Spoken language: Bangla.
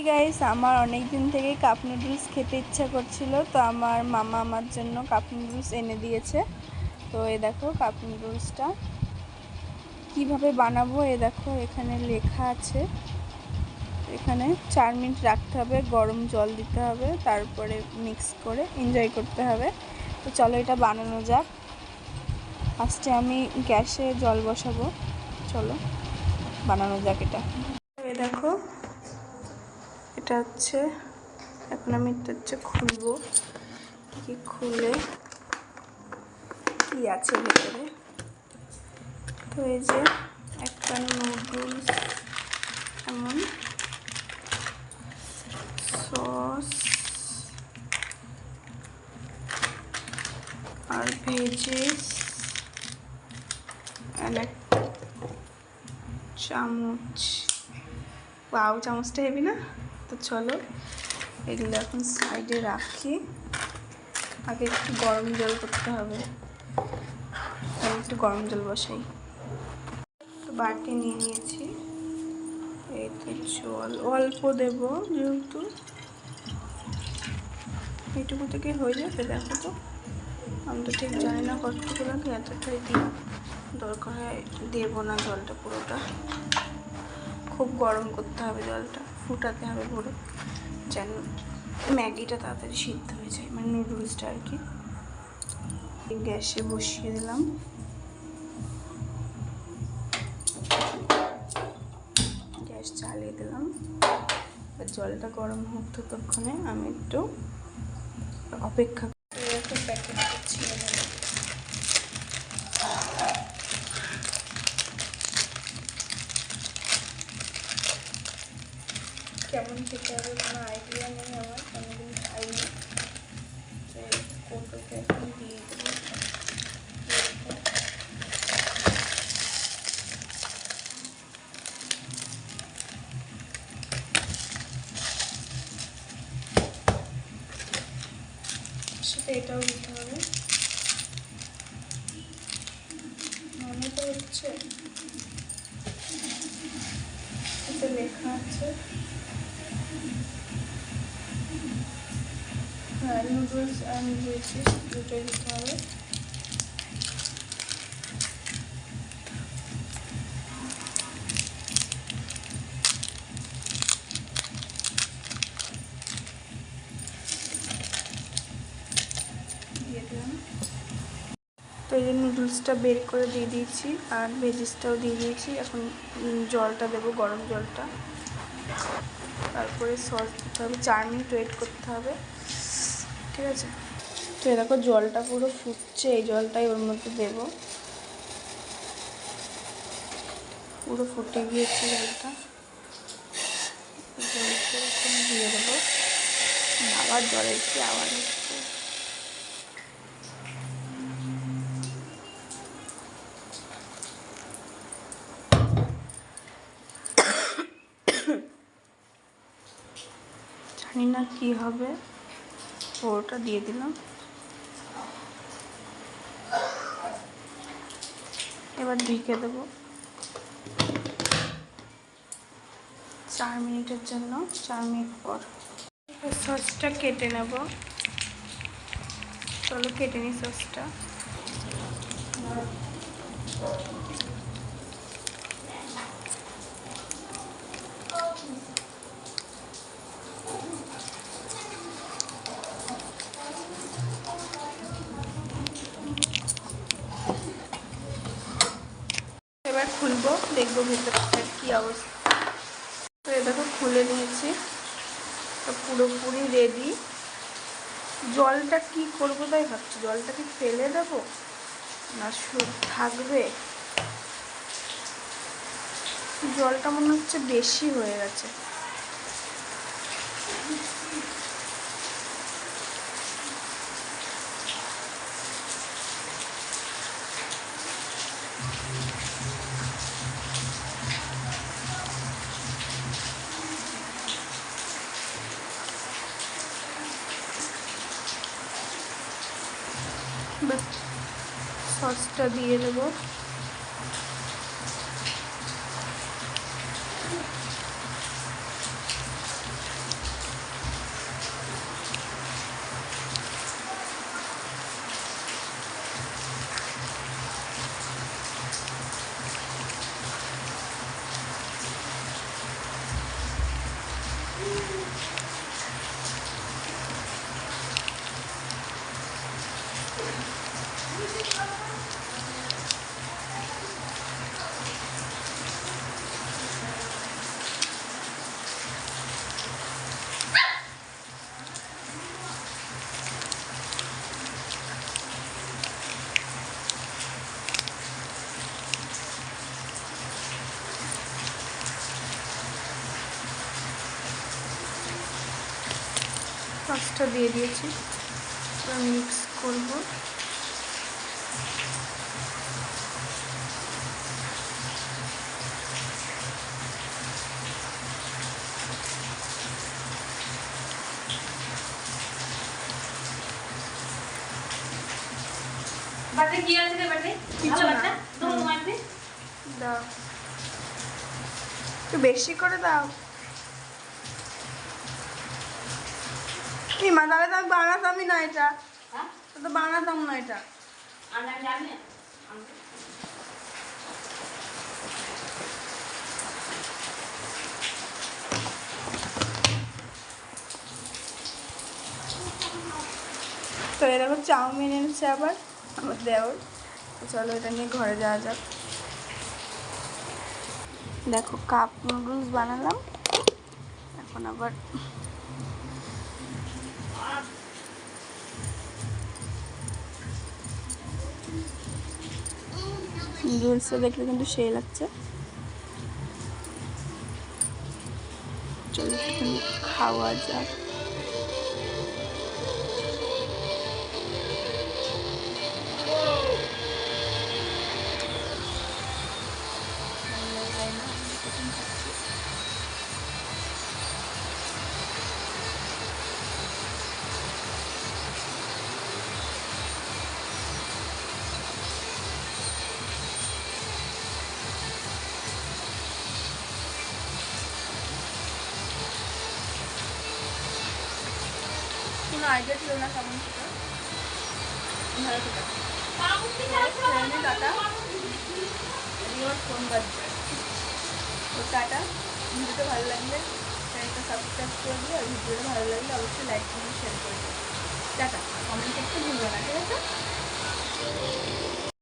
গাইস, আমার অনেক দিন থেকে কাপ নুডলস খেতে ইচ্ছা করছিল, তো আমার মামা আমার জন্য কাপ নুডলস এনে দিয়েছে। তো এই দেখো কাপ নুডলসটা কিভাবে বানাবো। এই দেখো এখানে লেখা আছে, এখানে 4 মিনিট রাখতে হবে, গরম জল দিতে হবে, তারপরে মিক্স করে এনজয় করতে হবে। তো চলো এটা বানানো যাক। ফার্স্টে আমি গ্যাসে জল বসাবো, চলো বানানো যাক এটা। এই দেখো এটা হচ্ছে, এখন আমি এটা হচ্ছে খুলবো, কি খুলে কি আছে ভেতরে। তো এই যে একটা নুডলস, এমন সস আর ভেজিস আর একটা চামচ। পাও চামচটা হেবি না? তো চলো এগুলো এখন সাইডে রাখি। আগে একটু গরম জল করতে হবে, আমি একটু গরম জল বসাই। তো বাটি নিয়ে নিয়েছি, এই তো জল অল্প দেব, যেহেতু এইটুকু থেকে হয়ে যাবে। দেখো তো আমি তো ঠিক জানি না কতটুকু লাগে, এতটাই দিই, দরকার হয় দেবো না জলটা পুরোটা। খুব গরম করতে হবে জলটা, ফুটাতে হবে পুরো, যেন ম্যাগিটা তাড়াতাড়ি সিদ্ধ হয়ে যায়, মানে নুডলসটা আর কি। গ্যাসে বসিয়ে দিলাম, গ্যাস চালিয়ে দিলাম। জলটা গরম হোক ততক্ষণে আমি একটু অপেক্ষা করে প্যাকেট করছি। কেমন খেতে হবে কোনো আইডিয়া নেই আমার, কোনোদিন খাইনি। কৌটোতে এখন দিয়ে দেবো। সেটা এটাও দিতে হবে, মনে তো হচ্ছে এটা লেখা আছে। হ্যাঁ, নুডলস আর ভেজিস দুটোই দিতে হবে। দিয়ে দিলাম। তো এই যে নুডলসটা বের করে দিয়ে দিয়েছি আর ভেজিসটাও দিয়ে দিয়েছি। এখন জলটা দেবো, গরম জলটা, তারপরে সস দিতে হবে। 4 মিনিট ওয়েট করতে হবে, ঠিক আছে? তো দেখো জলটা পুরো ফুটছে, এই জলটাই ওর মধ্যে দেবো। পুরো ফুটে গিয়েছে জলটা, জলটা দিয়ে দেবো। আবার জলের কি আওয়াজ হচ্ছে। জানি না কি হবে, পুরোটা দিয়ে দিলাম। এবার ঢেকে দেবো 4 মিনিটের জন্য। 4 মিনিট পর সসটা কেটে নেব, চলো কেটে নিই সসটা। এবার খুলবো, দেখবো ভেতরটা কি অবস্থা। তো এ দেখো খুলে নিয়েছি, তো পুরোপুরি রেডি। জলটা কি করবো তাই ভাবছি, জলটা কি ফেলে দেবো না শুধু থাকবে? জলটা মনে হচ্ছে বেশি হয়ে গেছে। সসটা দিয়ে দেবো, সসটা দিয়ে দিয়েছি, মিক্স করবো। দাও, একটু বেশি করে দাও। কি মা, তাহলে তো আমি বানাতামই না এটা, তো বানাতাম না এটা। তো এরকম চাউমিন এনেছে আবার আমার দেওর। চলো এটা নিয়ে ঘরে যাওয়া যাক। দেখো কাপ নুডলস বানালাম, এখন আবার নুডলসটা দেখলে কিন্তু সেই লাগছে। চলো খাওয়া যাক। কোনো আইডিয়া ছিল না কেমন সেটা, ভালো সেটা টাটা। ফোন বাজছে তো টাটা। ভিডিওটা ভালো লাগলে চ্যানেলটা সাবস্ক্রাইব করে দিও, আর ভিডিওটা ভালো লাগলে অবশ্যই লাইক করে শেয়ার করে দিও। টাটা, কমেন্ট করতে ভুলবে না, ঠিক আছে?